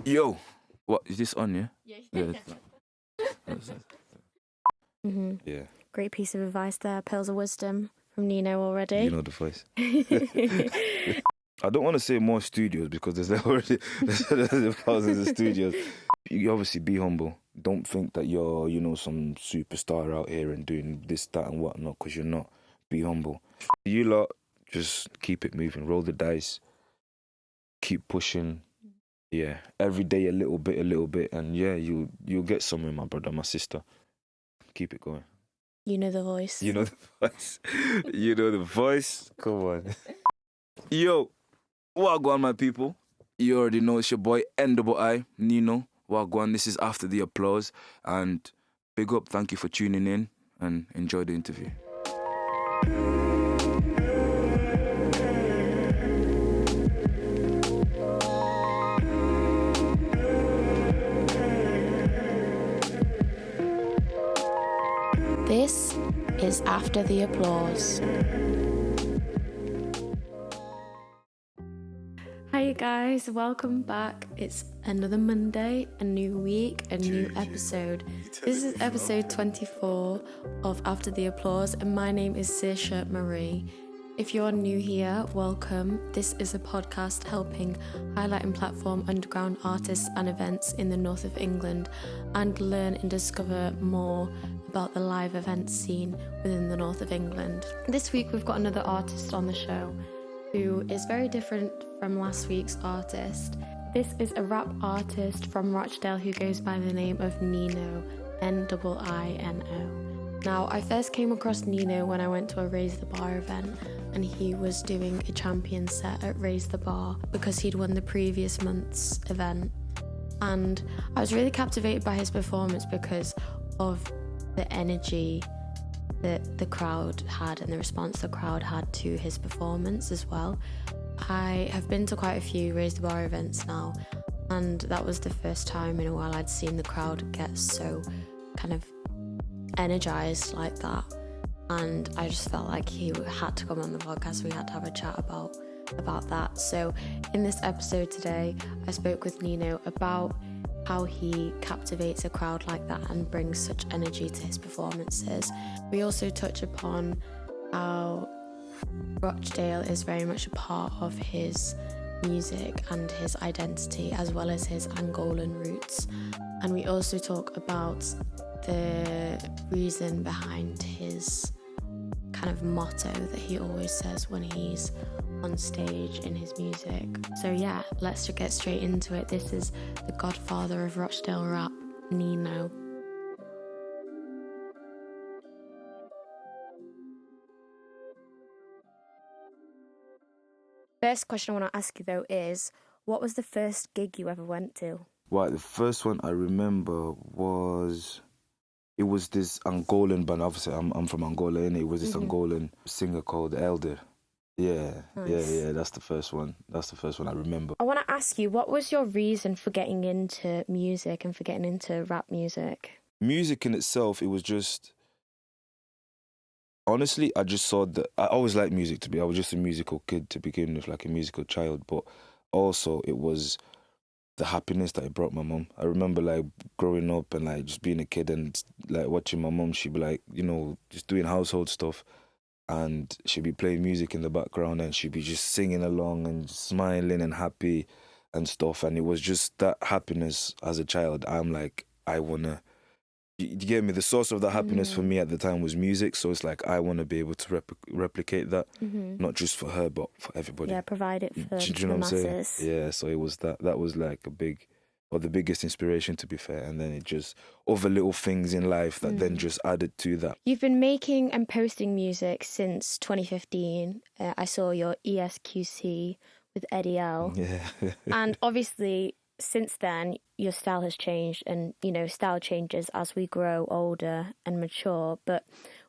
Yo, what is this on? Yeah. Yeah. Yeah. Great piece of advice there. Pearls of wisdom from Niino already. You know the voice. I don't want to say more studios because there's already there's thousands of studios. You obviously be humble. Don't think that you're, some superstar out here and doing this, that, and whatnot, because you're not. Be humble. You lot, just keep it moving. Roll the dice. Keep pushing. Yeah, every day a little bit, and yeah, you'll get somewhere, my brother, my sister. Keep it going. You know the voice. You know the voice. You know the voice. Come on. Yo, wagwan, my people. You already know it's your boy NII, Niino. Wagwan, this is After the Applause, and big up, thank you for tuning in, and enjoy the interview. This is After the Applause. Hi you guys, welcome back. It's another Monday, a new week, a new episode. This is episode 24 of After the Applause, and my name is Saoirse Marie. If you're new here, welcome. This is a podcast helping highlight and platform underground artists and events in the north of England and learn and discover more about the live event scene within the north of England. This week we've got another artist on the show who is very different from last week's artist. This is a rap artist from Rochdale who goes by the name of Niino, Nino. Now, I first came across Niino when I went to a Raise the Bar event, and he was doing a champion set at Raise the Bar because he'd won the previous month's event. And I was really captivated by his performance because of the energy that the crowd had and the response the crowd had to his performance as well. I have been to quite a few Raise the Bar events now, and that was the first time in a while I'd seen the crowd get so kind of energized like that, and I just felt like he had to come on the podcast. We had to have a chat about that. So in this episode today, I spoke with Niino about how he captivates a crowd like that and brings such energy to his performances. We also touch upon how Rochdale is very much a part of his music and his identity, as well as his Angolan roots. And we also talk about the reason behind his kind of motto that he always says when he's on stage in his music. So yeah, let's just get straight into it. This is the Godfather of Rochdale Rap, Niino. First question I want to ask you though is, what was the first gig you ever went to? Well, the first one I remember was this Angolan band. Obviously, I'm from Angola, and it was this Angolan singer called Elder. Yeah, Nice. yeah. That's the first one. That's the first one I remember. I want to ask you, what was your reason for getting into music and for getting into rap music? Music in itself, it was just... Honestly, I just saw that... I always liked music I was just a musical kid to begin with, like a musical child. But also, it was the happiness that it brought my mum. I remember, like, growing up and, like, just being a kid and, like, watching my mum. She'd be, like, just doing household stuff. And she'd be playing music in the background and she'd be just singing along and smiling and happy and stuff. And it was just that happiness as a child. I'm like, I want to... You get me? The source of that happiness for me at the time was music. So it's like, I want to be able to replicate that, not just for her, but for everybody. Yeah, provide it for Do you the know what I'm masses. saying? Yeah, so it was that. That was like the biggest inspiration, to be fair. And then it just, other little things in life that then just added to that. You've been making and posting music since 2015. I saw your ESQC with Eddie L. Yeah. And obviously, since then, your style has changed, and, style changes as we grow older and mature. But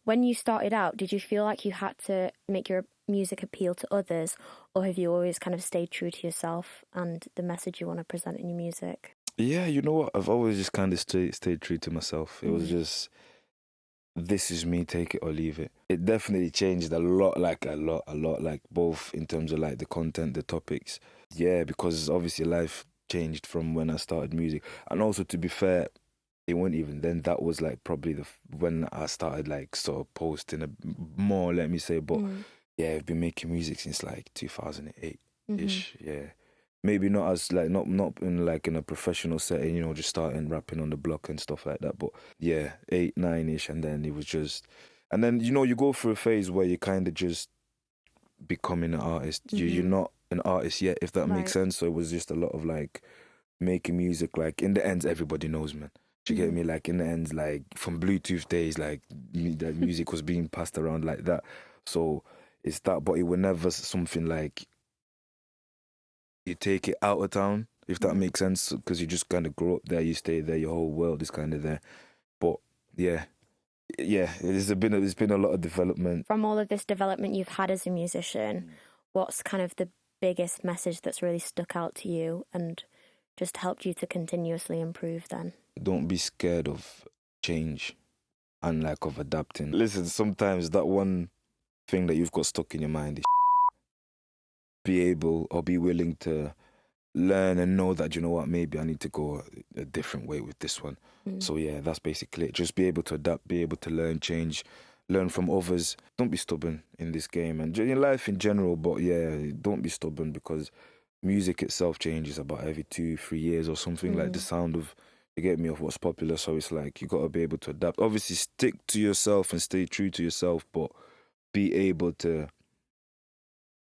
when you started out, did you feel like you had to make your music appeal to others, or have you always kind of stayed true to yourself and the message you want to present in your music? Yeah, you know what? I've always just kind of stayed true to myself. It was just, this is me, take it or leave it. It definitely changed a lot, like both in terms of like the content, the topics. Yeah, because obviously life changed from when I started music. And also, to be fair, it wasn't even then. That was like probably when I started like sort of posting more, let me say. But yeah, I've been making music since like 2008 ish. Yeah, maybe not as like not in like in a professional setting, you know, just starting rapping on the block and stuff like that. But yeah, 8, 9 ish, and then it was just, and then you know you go through a phase where you kind of just becoming an artist. You're not an artist yet, if that makes sense. So it was just a lot of like making music. Like in the ends, everybody knows, man. Do you get me? Like in the ends, like from Bluetooth days, like that music was being passed around like that. So it's that, but it was never something like you take it out of town, if that makes sense, because you just kind of grow up there, you stay there, your whole world is kind of there. But yeah, it's been a lot of development. From all of this development you've had as a musician, what's kind of the biggest message that's really stuck out to you and just helped you to continuously improve then? Don't be scared of change and like of adapting. Listen, sometimes that one thing that you've got stuck in your mind is be able or be willing to learn and know that, you know what, maybe I need to go a different way with this one. So yeah, that's basically it. Just be able to adapt, be able to learn, change, learn from others. Don't be stubborn in this game and in life in general, but yeah, don't be stubborn, because music itself changes about every 2-3 years or something, like the sound of, you get me, of what's popular. So it's like you got to be able to adapt. Obviously stick to yourself and stay true to yourself, but be able to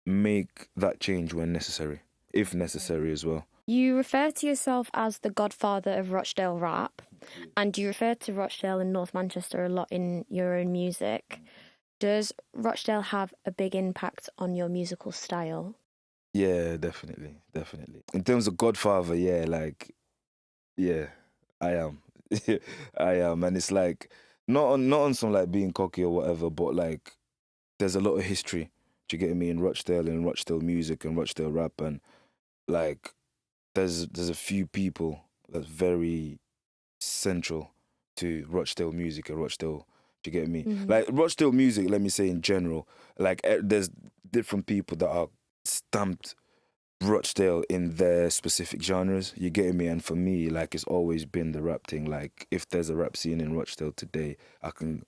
make that change when necessary, if necessary as well. You refer to yourself as the Godfather of Rochdale Rap, and you refer to Rochdale and North Manchester a lot in your own music. Does Rochdale have a big impact on your musical style? Yeah, definitely. In terms of Godfather, yeah, I am. I am, and it's like not on some like being cocky or whatever, but like there's a lot of history. Do you get me, in Rochdale and Rochdale music and Rochdale rap, and like there's a few people that's very central to Rochdale music and Rochdale. Do you get me? Like Rochdale music, let me say in general, like there's different people that are stamped Rochdale in their specific genres. You get me? And for me, like it's always been the rap thing. Like if there's a rap scene in Rochdale today, I can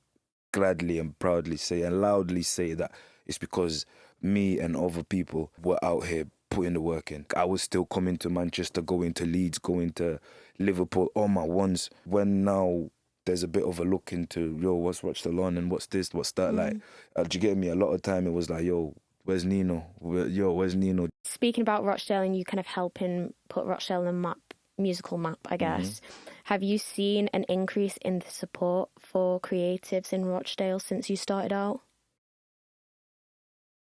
gladly and proudly say and loudly say that it's because me and other people were out here putting the work in. I was still coming to Manchester, going to Leeds, going to Liverpool, all my ones. When now there's a bit of a look into, yo, what's Rochdale on and what's this, what's that, like, do you get me? A lot of time it was like, yo, where's Niino? Where's Niino? Speaking about Rochdale and you kind of helping put Rochdale on the map, musical map, I guess, have you seen an increase in the support for creatives in Rochdale since you started out?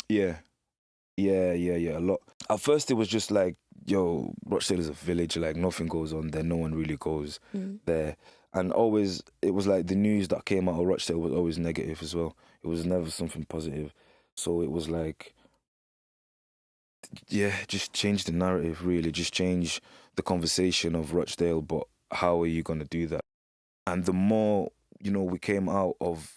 Yeah, a lot. At first it was just like, yo, Rochdale is a village, like nothing goes on there, no one really goes there. And always, it was like the news that came out of Rochdale was always negative as well. It was never something positive. So it was like, yeah, just change the narrative, really. Just change the conversation of Rochdale, but how are you going to do that? And the more, you know, we came out of,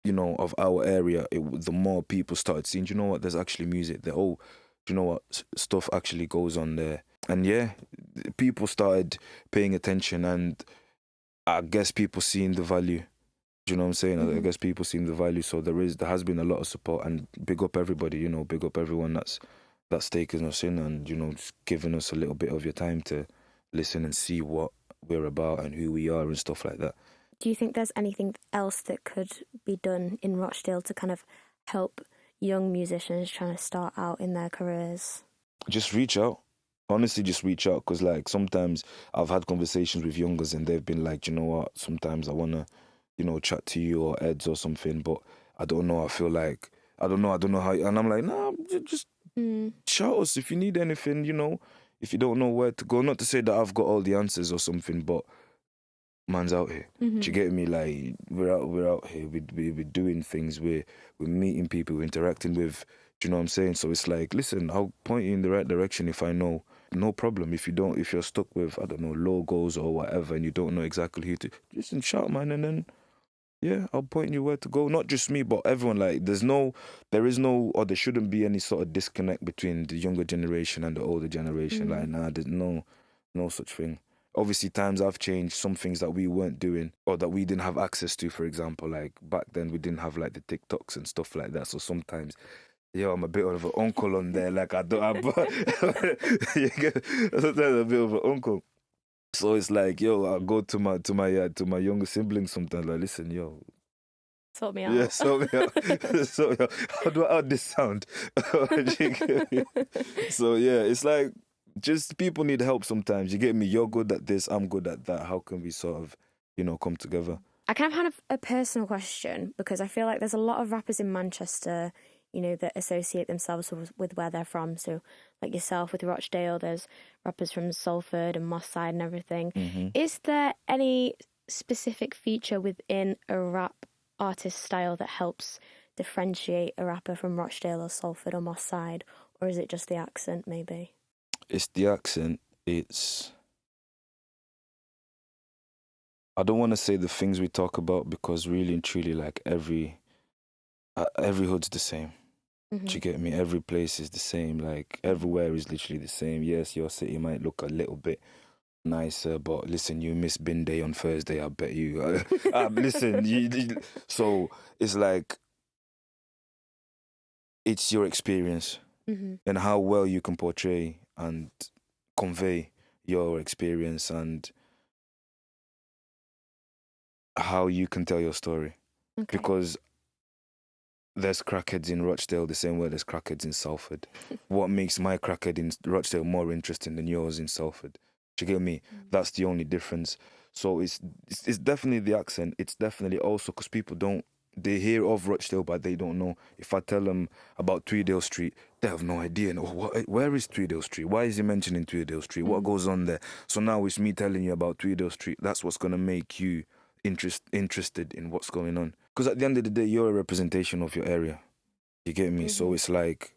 you know, of our area, the more people started seeing, you know what, there's actually music there. Oh, you know what, stuff actually goes on there. And yeah, people started paying attention, and I guess people seeing the value. Do you know what I'm saying? I guess people seeing the value. So there has been a lot of support, and big up everybody, you know, big up everyone that's taking us in and, you know, just giving us a little bit of your time to listen and see what we're about and who we are and stuff like that. Do you think there's anything else that could be done in Rochdale to kind of help young musicians trying to start out in their careers? Just reach out. Honestly, just reach out, because like sometimes I've had conversations with youngers and they've been like, you know what, sometimes I want to, you know, chat to you or Eds or something, but I don't know. I feel like, I don't know how, and I'm like, nah, just shout us if you need anything, you know, if you don't know where to go. Not to say that I've got all the answers or something, but man's out here. Do you get me? Like we're out here. We're doing things. We're meeting people. We're interacting with. Do you know what I'm saying? So it's like, listen, I'll point you in the right direction if I know. No problem. If you're stuck with, I don't know, logos or whatever, and you don't know exactly who to, listen, shout, man, and then yeah, I'll point you where to go. Not just me, but everyone. Like there is no, or there shouldn't be any sort of disconnect between the younger generation and the older generation. Like there's no. No such thing. Obviously, times have changed. Some things that we weren't doing or that we didn't have access to, for example, like back then we didn't have like the TikToks and stuff like that. So sometimes, I'm a bit of an uncle on there. Like I don't, sometimes I'm a bit of an uncle. So it's like, I go to my younger siblings sometimes. Like, listen, Sort me out. yeah, so how do I add this sound? So yeah, it's like just people need help sometimes. You get me? You're good at this, I'm good at that. How can we sort of, come together? I kind of have a personal question because I feel like there's a lot of rappers in Manchester, that associate themselves with where they're from. So, like yourself with Rochdale, there's rappers from Salford and Moss Side and everything. Mm-hmm. Is there any specific feature within a rap artist style that helps differentiate a rapper from Rochdale or Salford or Moss Side, or is it just the accent, maybe? It's the accent. I don't want to say the things we talk about because really and truly, like every hood's the same. Mm-hmm. Do you get me? Every place is the same. Like everywhere is literally the same. Yes, your city might look a little bit nicer, but listen, you miss bin day on Thursday. I bet you. Listen, so it's like it's your experience Mm-hmm. and how well you can portray and convey your experience and how you can tell your story. Okay. Because there's crackheads in Rochdale the same way there's crackheads in Salford. What makes my crackhead in Rochdale more interesting than yours in Salford? Do you get me? That's the only difference. So it's definitely the accent. It's definitely also because people they hear of Rochdale, but they don't know. If I tell them about Tweedale Street, they have no idea. No, where is Tweedale Street? Why is he mentioning Tweedale Street? What goes on there? So now it's me telling you about Tweedale Street. That's what's going to make you interested in what's going on. Because at the end of the day, you're a representation of your area. You get me? So it's like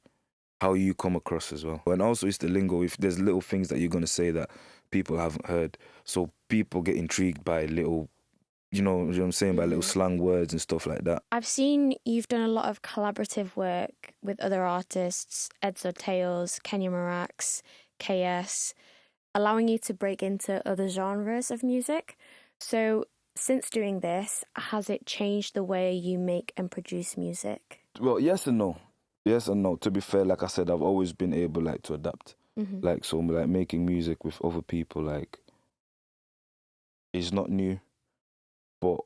how you come across as well. And also it's the lingo. If there's little things that you're going to say that people haven't heard, so people get intrigued by little, you know what I'm saying, by little slang words and stuff like that. I've seen you've done a lot of collaborative work with other artists, Edzo Tales, Kenya Marax, KS, allowing you to break into other genres of music. So since doing this, has it changed the way you make and produce music? Well, yes and no. Yes and no. To be fair, like I said, I've always been able to adapt. Like, so like making music with other people, like, is not new. But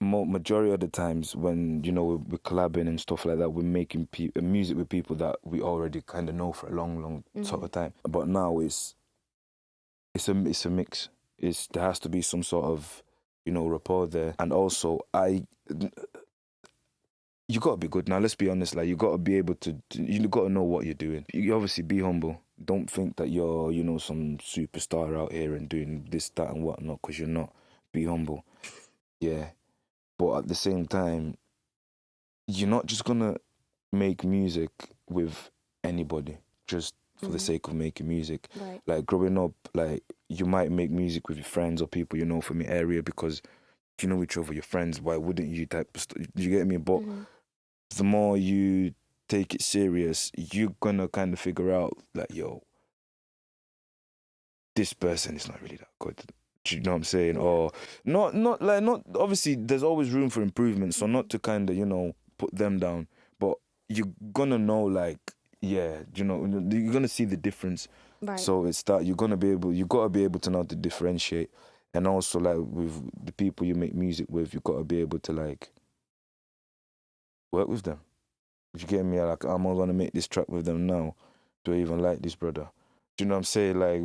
majority of the times when, we're collabing and stuff like that, we're making music with people that we already kind of know for a long sort of time. But now it's a mix. There has to be some sort of, rapport there. And also, you got to be good. Now, let's be honest, like, you got to be able to, you got to know what you're doing. You obviously be humble. Don't think that you're, some superstar out here and doing this, that and whatnot, because you're not. Be humble. Yeah. But at the same time, you're not just going to make music with anybody just for the sake of making music. Right. Like, growing up, like, you might make music with your friends or people you know from your area because you know each other, your friends. Why wouldn't you type of stuff? You get me? But the more you take it serious, you're going to kind of figure out, like, this person is not really that good. Do you know what I'm saying? Or not obviously there's always room for improvement, so not to kind of, put them down, but you're gonna know, like, you're gonna see the difference. Right. So it's that you gotta be able to know to differentiate. And also, like, with the people you make music with, you gotta be able to, like, work with them. If you get me, like, I'm not gonna make this track with them now. Do I even like this brother? Do you know what I'm saying? Like,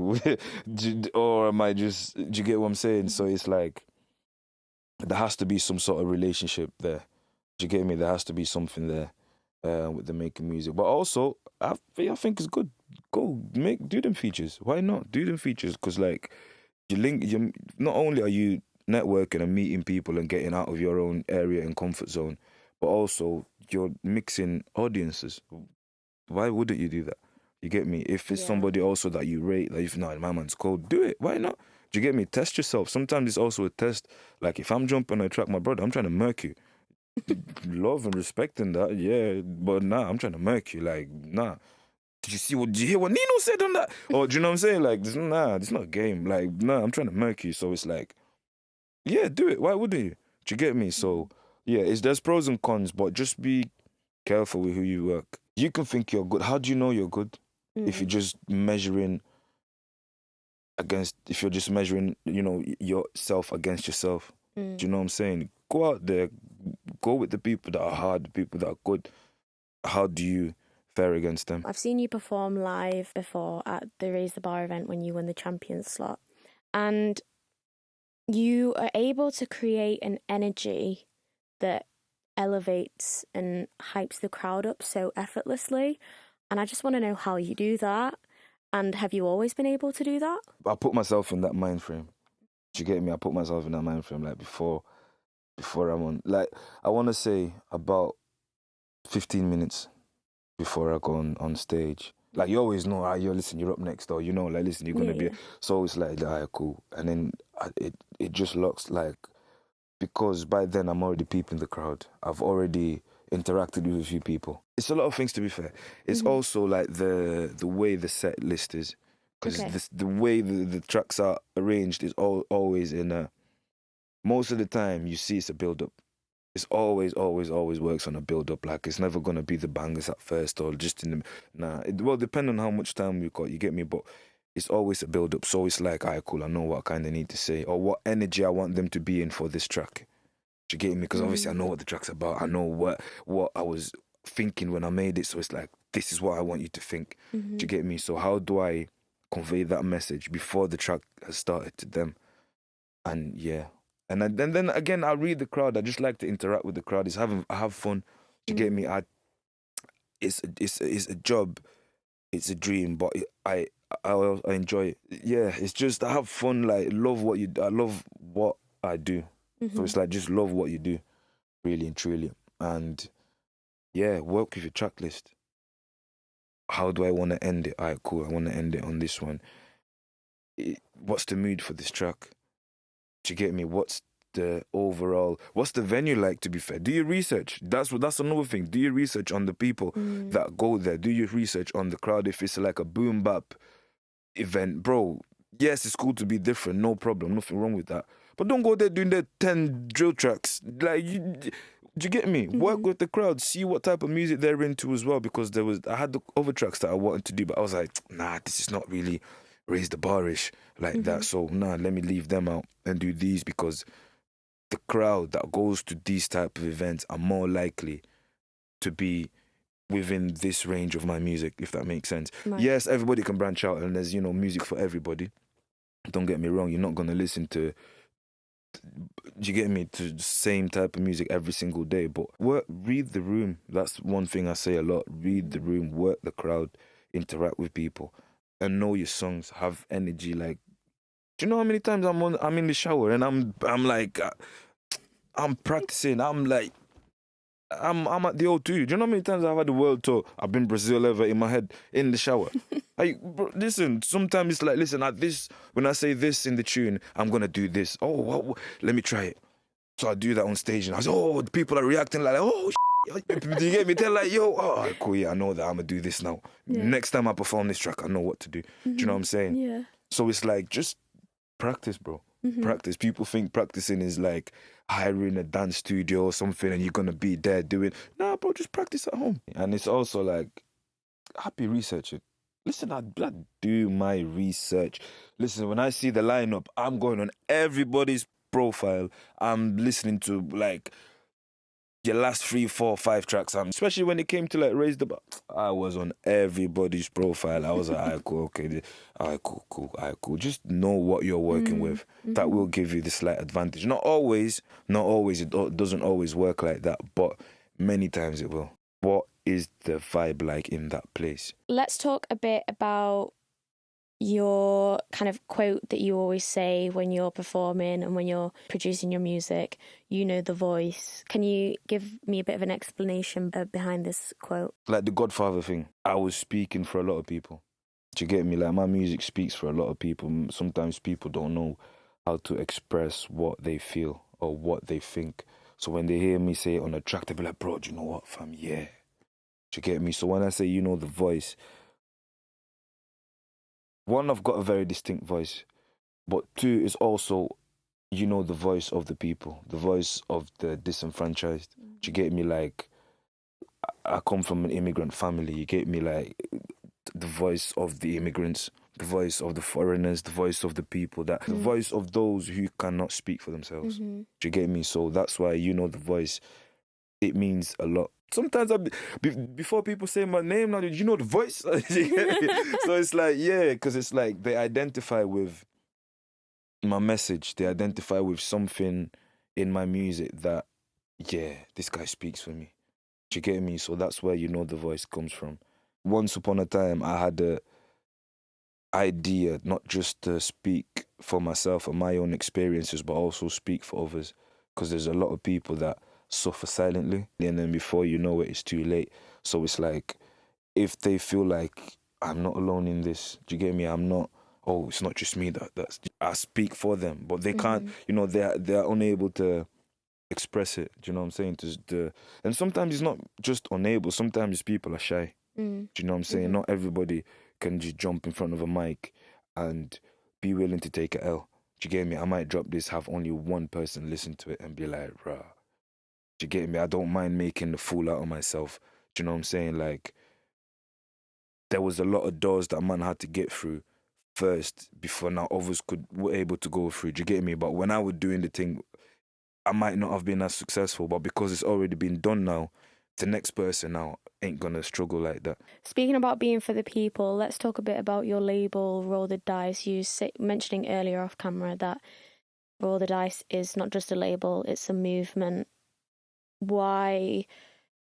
or am I just, do you get what I'm saying? So it's like, there has to be some sort of relationship there. Do you get me? There has to be something there with the making music. But also, I think it's good. Do them features. Why not? Do them features, because, like, you not only are you networking and meeting people and getting out of your own area and comfort zone, but also you're mixing audiences. Why wouldn't you do that? You get me? If it's somebody also that you rate, like, if no, my man's cold, do it. Why not? Do you get me? Test yourself. Sometimes it's also a test. Like, if I'm jumping on a track, my brother, I'm trying to murk you. Love and respecting that, yeah. But nah, I'm trying to murk you. Like, nah. did you hear what Niino said on that? Or do you know what I'm saying? Like, it's not a game. Like, I'm trying to murk you. So it's like, yeah, do it. Why wouldn't you? Do you get me? So yeah, there's pros and cons, but just be careful with who you work. You can think you're good. How do you know you're good? If you're just measuring if you're just measuring, yourself against yourself. Do you know what I'm saying? Go out there, go with the people that are hard, the people that are good. How do you fare against them? I've seen you perform live before at the Raise the Bar event when you won the champion slot. And you are able to create an energy that elevates and hypes the crowd up so effortlessly. And I just want to know how you do that. And have you always been able to do that? I put myself in that mind frame. Do you get me? I put myself in that mind frame, like before I'm on. Like, I want to say about 15 minutes before I go on stage. Like, you always know, listen, you're up next, or like, listen, you're gonna be. So it's like, cool, and then it just looks like, because by then I'm already peeping the crowd. I've already interacted with a few people. It's a lot of things, to be fair. It's also like the way the set list is, because the way the tracks are arranged is always in a. Most of the time, you see it's a build up. It's always works on a build up. Like, it's never gonna be the bangers at first or just in the. Well, depending on how much time we've got, you get me. But it's always a build up. So it's like, alright, cool. I know what I kind of need to say or what energy I want them to be in for this track. Do you get me? Because obviously I know what the track's about. I know what I was thinking when I made it. So it's like, this is what I want you to think. Do you get me? So how do I convey that message before the track has started to them? And yeah. And then again, I read the crowd. I just like to interact with the crowd. I have fun. Do you get me? It's a job. It's a dream, but I enjoy it. Yeah, it's just, I have fun. Like, I love what I do. So it's like, just love what you do, really and truly. And yeah, work with your track list. How do I want to end it? All right, cool. I want to end it on this one. What's the mood for this track? Do you get me? What's the venue like, to be fair? Do your research. That's another thing. Do your research on the people that go there. Do your research on the crowd. If it's like a boom bap event, bro, yes, it's cool to be different, no problem, nothing wrong with that. But don't go there doing the 10 drill tracks. Like, do you get me? Work with the crowd, see what type of music they're into as well, because I had the other tracks that I wanted to do, but I was like, nah, this is not really Raise the Bar-ish like that. So nah, let me leave them out and do these, because the crowd that goes to these type of events are more likely to be within this range of my music, if that makes sense. Right. Yes, everybody can branch out and there's, music for everybody. Don't get me wrong, you're not going to listen to, do you get me, to the same type of music every single day. But read the room. That's one thing I say a lot. Read the room, work the crowd, interact with people, and know your songs, have energy. Like, do you know how many times I'm in the shower and I'm like, I'm practicing. I'm like, I'm at the O2. Do you know how many times I've had the world tour? I've been Brazil ever in my head in the shower. Bro, listen, sometimes it's like, listen, at this, when I say this in the tune, I'm gonna do this. Oh, well, let me try it. So I do that on stage, and I say, oh, the people are reacting like, oh, do you get me? They're like, yo, oh, cool, yeah, I know that I'm gonna do this now. Yeah. Next time I perform this track, I know what to do. Do you know what I'm saying? Yeah. So it's like, just practice, bro. Practice. People think practicing is like hiring a dance studio or something and you're gonna be there doing. Nah, bro, just practice at home. And it's also like, happy researching. Listen, I do my research. Listen, when I see the lineup, I'm going on everybody's profile. I'm listening to like your last 3, 4, 5 tracks. Especially when it came to like Raise the Bar, I was on everybody's profile. I was like, alright, cool, okay, alright, cool. Just know what you're working with. That will give you the slight advantage. Not always. It doesn't always work like that, but many times it will. What is the vibe like in that place? Let's talk a bit about your kind of quote that you always say when you're performing and when you're producing your music. You know the voice. Can you give me a bit of an explanation behind this quote? Like the Godfather thing. I was speaking for a lot of people. Do you get me? Like, my music speaks for a lot of people. Sometimes people don't know how to express what they feel or what they think. So when they hear me say it on a track, they'll be like, bro, do you know what, fam? Yeah. Do you get me? So when I say, the voice, one, I've got a very distinct voice, but two, is also, the voice of the people, the voice of the disenfranchised. Do you get me? Like, I come from an immigrant family. You get me? Like, the voice of the immigrants, the voice of the foreigners, the voice of the people, the voice of those who cannot speak for themselves. Do you get me? So that's why, the voice, it means a lot. Sometimes before people say my name now, the voice? So it's like, yeah, because it's like they identify with my message. They identify with something in my music that, yeah, this guy speaks for me. Do you get me? So that's where the voice comes from. Once upon a time, I had a idea not just to speak for myself and my own experiences, but also speak for others. Because there's a lot of people that suffer silently, and then before you know it, it's too late. So it's like, if they feel like I'm not alone in this, do you get me? I'm not. Oh, it's not just me that's. I speak for them, but they can't. They're unable to express it. Do you know what I'm saying? And sometimes it's not just unable. Sometimes people are shy. Do you know what I'm saying? Not everybody can just jump in front of a mic and be willing to take a L. Do you get me? I might drop this, have only one person listen to it and be like, rah. Do you get me? I don't mind making the fool out of myself. Do you know what I'm saying? Like, there was a lot of doors that man had to get through first before now others were able to go through. Do you get me? But when I was doing the thing, I might not have been as successful, but because it's already been done now, the next person now ain't gonna struggle like that. Speaking about being for the people, let's talk a bit about your label, Roll the Dice. You mentioning earlier off camera that Roll the Dice is not just a label, it's a movement. Why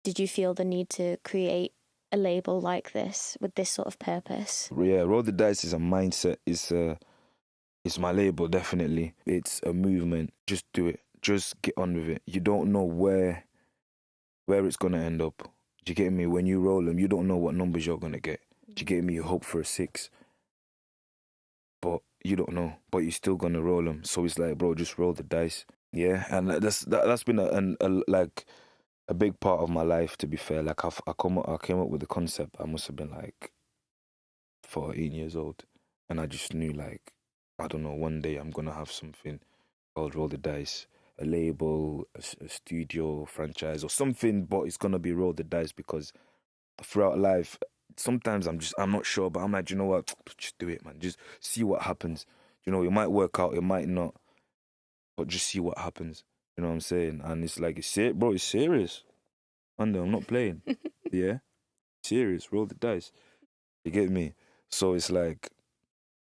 did you feel the need to create a label like this with this sort of purpose? Yeah, Roll the Dice is a mindset. It's my label, definitely. It's a movement. Just do it. Just get on with it. You don't know where it's gonna end up. Do you get me? When you roll them, you don't know what numbers you're gonna get. Do you get me? You hope for a 6, but you don't know. But you're still gonna roll them. So it's like, bro, just roll the dice. Yeah, and that's been a big part of my life. To be fair, like I came up with the concept. I must have been like 14 years old, and I just knew, like, I don't know, one day I'm gonna have something called Roll the Dice. A label, a studio, franchise, or something, but it's gonna be Roll the Dice, because throughout life, sometimes I'm not sure, but I'm like, you know what, just do it, man. Just see what happens. It might work out, it might not, but just see what happens. You know what I'm saying? And it's like, bro, it's serious. And I'm not playing. Yeah, serious. Roll the dice. You get me? So it's like,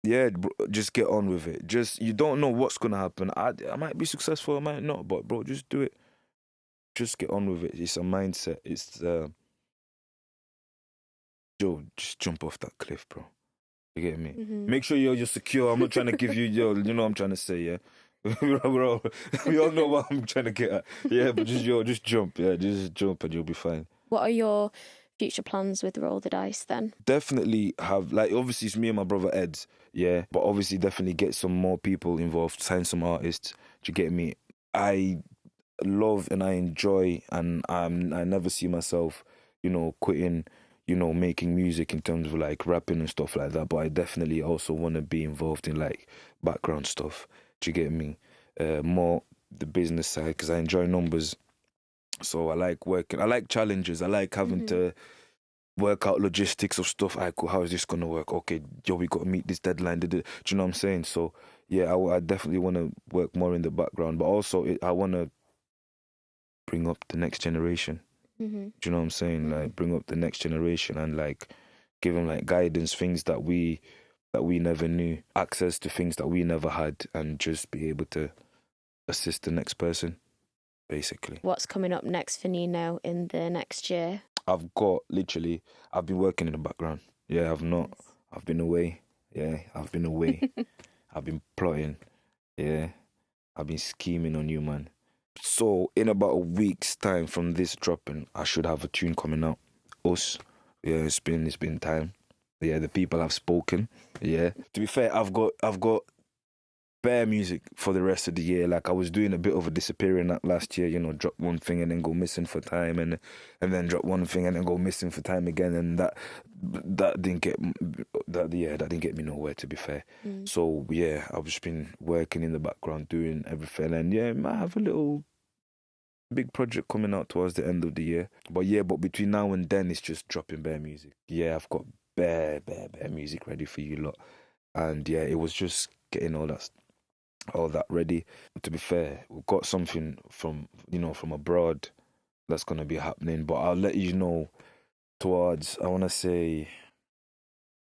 yeah, bro, just get on with it. You don't know what's gonna happen. I might be successful, I might not, but bro, just do it. Just get on with it. It's a mindset. It's just jump off that cliff, bro. You get me? Make sure you're secure. I'm not trying to give you you know what I'm trying to say, yeah. we all know what I'm trying to get at. Yeah, but just jump, yeah, just jump and you'll be fine. What are your future plans with Roll the Dice then? Definitely have, like, obviously it's me and my brother Eds, yeah, but obviously definitely get some more people involved, sign some artists. Do you get me? I love and I enjoy, and I never see myself, quitting, making music in terms of like rapping and stuff like that. But I definitely also want to be involved in like background stuff. Do you get me? More the business side, because I enjoy numbers. So I like working. I like challenges. I like having to work out logistics of stuff. Cool, how is this gonna work? Okay, we got to meet this deadline. Do you know what I'm saying? So yeah, I definitely want to work more in the background, but also I want to bring up the next generation. Do you know what I'm saying? Like, bring up the next generation and like give them like guidance, things that we never knew, access to things that we never had, and just be able to assist the next person, basically. What's coming up next for Niino in the next year? I've been working in the background. Yeah, I've been away. Yeah, I've been away. I've been plotting. Yeah, I've been scheming on you, man. So in about a week's time from this dropping, I should have a tune coming out. Us. Yeah, it's been time. Yeah, the people have spoken. Yeah. To be fair, I've got bare music for the rest of the year. Like I was doing a bit of a disappearing act last year, drop one thing and then go missing for time, and then drop one thing and then go missing for time again, and that didn't get that didn't get me nowhere, to be fair. So yeah, I've just been working in the background doing everything, and yeah, I might have a little big project coming out towards the end of the year. But between now and then, it's just dropping bare music. Yeah, I've got bare music ready for you lot. And yeah, it was just getting all that ready. To be fair, we've got something from abroad that's gonna be happening, but I'll let you know towards, I wanna say,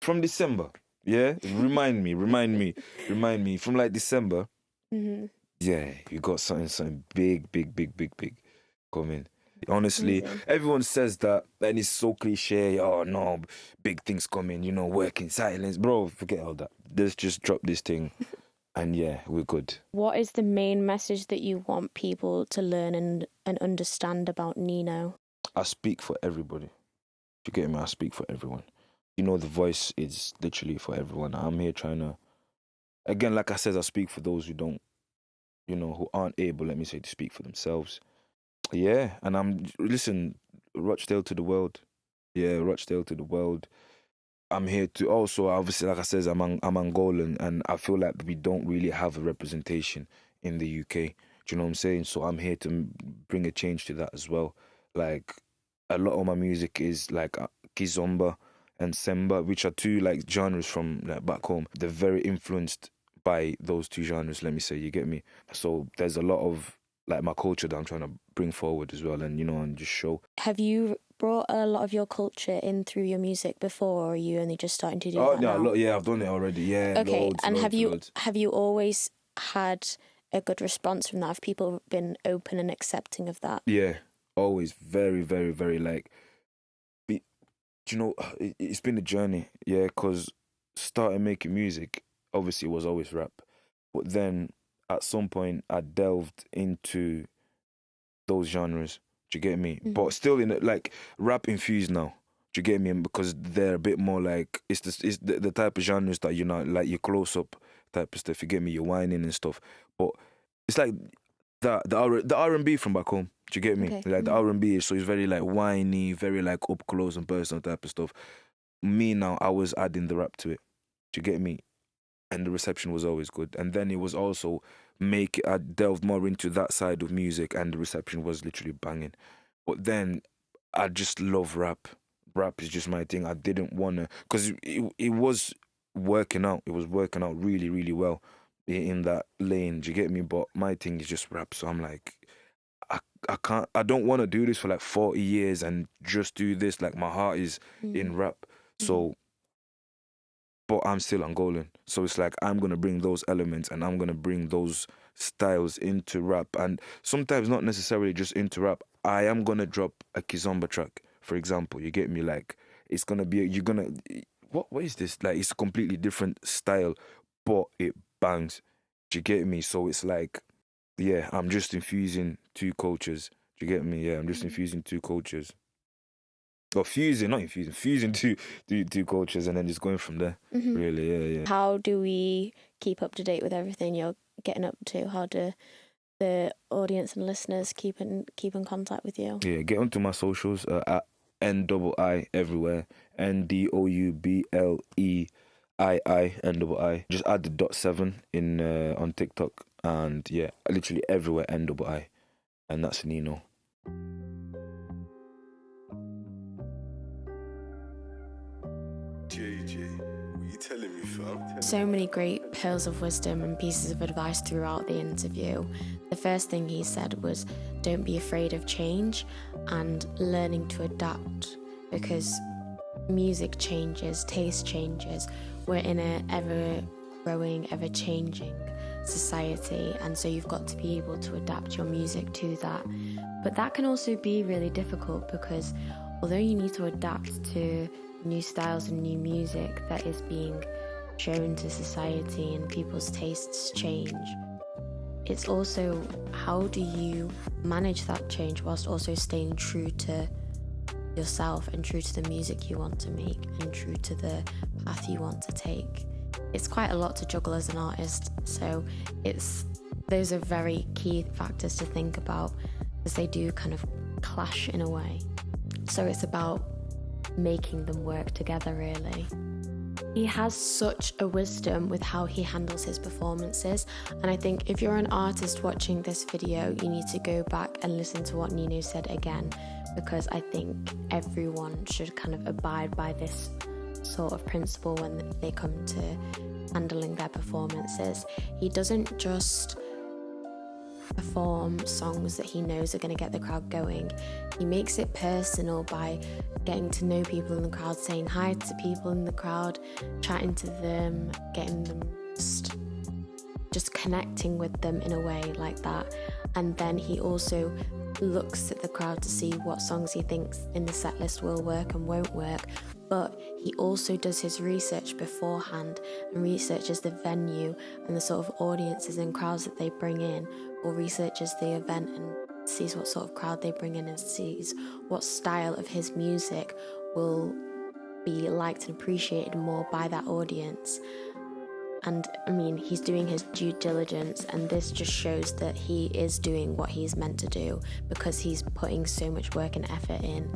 from December. Yeah? Remind me from like December. Mm-hmm. Yeah, you got something big coming. Honestly, everyone says that, and it's so cliche. Oh no, big things coming, work in silence. Bro, forget all that. Let's just drop this thing, and yeah, we're good. What is the main message that you want people to learn and understand about Niino? I speak for everybody. You get me? I speak for everyone. The voice is literally for everyone. I'm here trying to, again, like I said, I speak for those who don't, who aren't able, let me say, to speak for themselves. Yeah, and listen, Rochdale to the world. Yeah, Rochdale to the world. I'm here to also, obviously, like I said, I'm Angolan, and I feel like we don't really have a representation in the UK. Do you know what I'm saying? So I'm here to bring a change to that as well. Like, a lot of my music is like Kizomba and Semba, which are two like genres from like back home. They're very influenced by those two genres, let me say, you get me? So there's a lot of like my culture that I'm trying to bring forward as well, and and just show. Have you brought a lot of your culture in through your music before, or are you only just starting to do that now? Yeah, I've done it already. Yeah. Okay, and loads. have you always had a good response from that? Have people been open and accepting of that? Yeah, always very, very, very like. It's been a journey. Yeah, because starting making music, obviously, it was always rap, but then at some point I delved into those genres. Do you get me? Mm-hmm. But still in like rap infused now. Do you get me? Because they're a bit more like it's the type of genres that like your close up type of stuff. You get me? You're whining and stuff. But it's like the R&B from back home. Do you get me? Okay. Like the R&B, so it's very like whiny, very like up close and personal type of stuff. Me now, I was adding the rap to it. Do you get me? And the reception was always good. And then it was also I delved more into that side of music, and the reception was literally banging. But then I just love rap. Rap is just my thing. I didn't want to, because it was working out. It was working out really, really well in that lane. Do you get me? But my thing is just rap. So I'm like, I don't want to do this for like 40 years and just do this. Like my heart is in rap. So, but I'm still Angolan. So it's like, I'm going to bring those elements and I'm going to bring those styles into rap. And sometimes not necessarily just into rap. I am going to drop a Kizomba track, for example. You get me? Like, it's going to be, what is this? Like, it's a completely different style, but it bangs. Do you get me? So it's like, yeah, I'm just infusing two cultures. Do you get me? Yeah, I'm just infusing two cultures. Or fusing two cultures, and then just going from there. Really, yeah. How do we keep up to date with everything you're getting up to? How do the audience and listeners keep in contact with you? Yeah, get onto my socials at NII everywhere. NDOUBLEII NII. Just add the .7 in on TikTok, and yeah, literally everywhere NII, and that's Niino. JJ, what you telling me, fam? So many great pearls of wisdom and pieces of advice throughout the interview. The first thing he said was, don't be afraid of change and learning to adapt, because music changes, taste changes. We're in an ever-growing, ever-changing society, and so you've got to be able to adapt your music to that. But that can also be really difficult, because although you need to adapt to new styles and new music that is being shown to society and people's tastes change, it's also, how do you manage that change whilst also staying true to yourself and true to the music you want to make and true to the path you want to take? it's quite a lot to juggle as an artist. So those are very key factors to think about, because they do kind of clash in a way. So it's about making them work together, really. He has such a wisdom with how he handles his performances, and I think if you're an artist watching this video, you need to go back and listen to what Niino said again, because I think everyone should kind of abide by this sort of principle when they come to handling their performances. He doesn't just perform songs that he knows are going to get the crowd going. He makes it personal by getting to know people in the crowd, saying hi to people in the crowd, chatting to them, getting them just connecting with them in a way like that. And then he also looks at the crowd to see what songs he thinks in the set list will work and won't work, but he also does his research beforehand and researches the venue and the sort of audiences and crowds that they bring in, or researches the event and sees what sort of crowd they bring in and sees what style of his music will be liked and appreciated more by that audience. And I mean, he's doing his due diligence, and this just shows that he is doing what he's meant to do, because he's putting so much work and effort in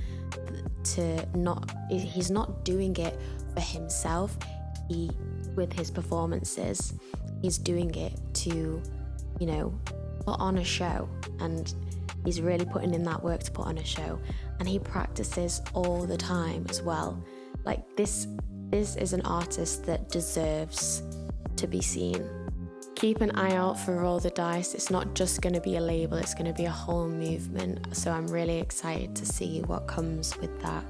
he's not doing it for himself. With his performances, he's doing it to, put on a show, and he's really putting in that work to put on a show, and he practices all the time as well. Like this is an artist that deserves to be seen. Keep an eye out for Roll the Dice. It's not just going to be a label, it's going to be a whole movement. So I'm really excited to see what comes with that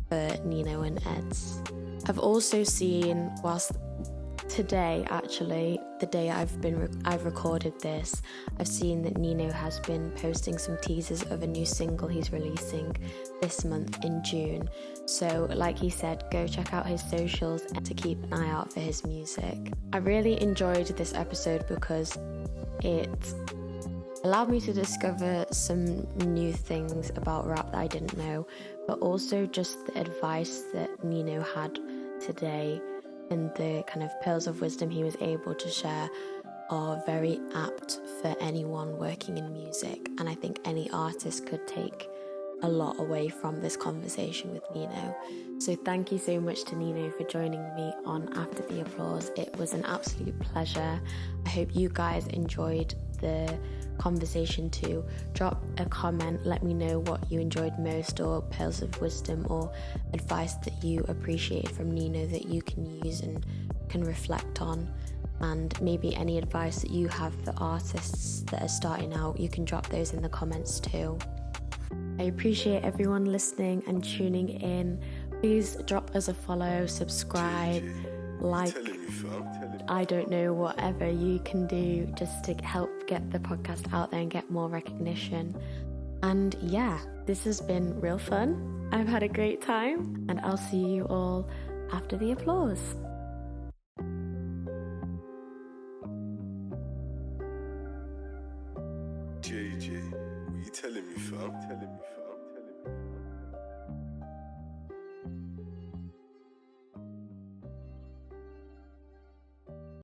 for Niino and Eds. I've also seen, whilst today, actually, the day I've recorded this, I've seen that Niino has been posting some teasers of a new single he's releasing this month in June. So like he said, go check out his socials and to keep an eye out for his music. I really enjoyed this episode because it allowed me to discover some new things about rap that I didn't know, but also just the advice that Niino had today and the kind of pearls of wisdom he was able to share are very apt for anyone working in music, and I think any artist could take a lot away from this conversation with Niino. So thank you so much to Niino for joining me on After the Applause. It was an absolute pleasure. I hope you guys enjoyed the conversation too. Drop a comment, let me know what you enjoyed most, or pearls of wisdom or advice that you appreciated from Niino that you can use and can reflect on, and maybe any advice that you have for artists that are starting out. You can drop those in the comments too. I appreciate everyone listening and tuning in. Please drop us a follow, subscribe, like, I don't know, whatever you can do just to help get the podcast out there and get more recognition. And yeah, this has been real fun. I've had a great time, and I'll see you all after the applause. JJ, what you telling me, fam?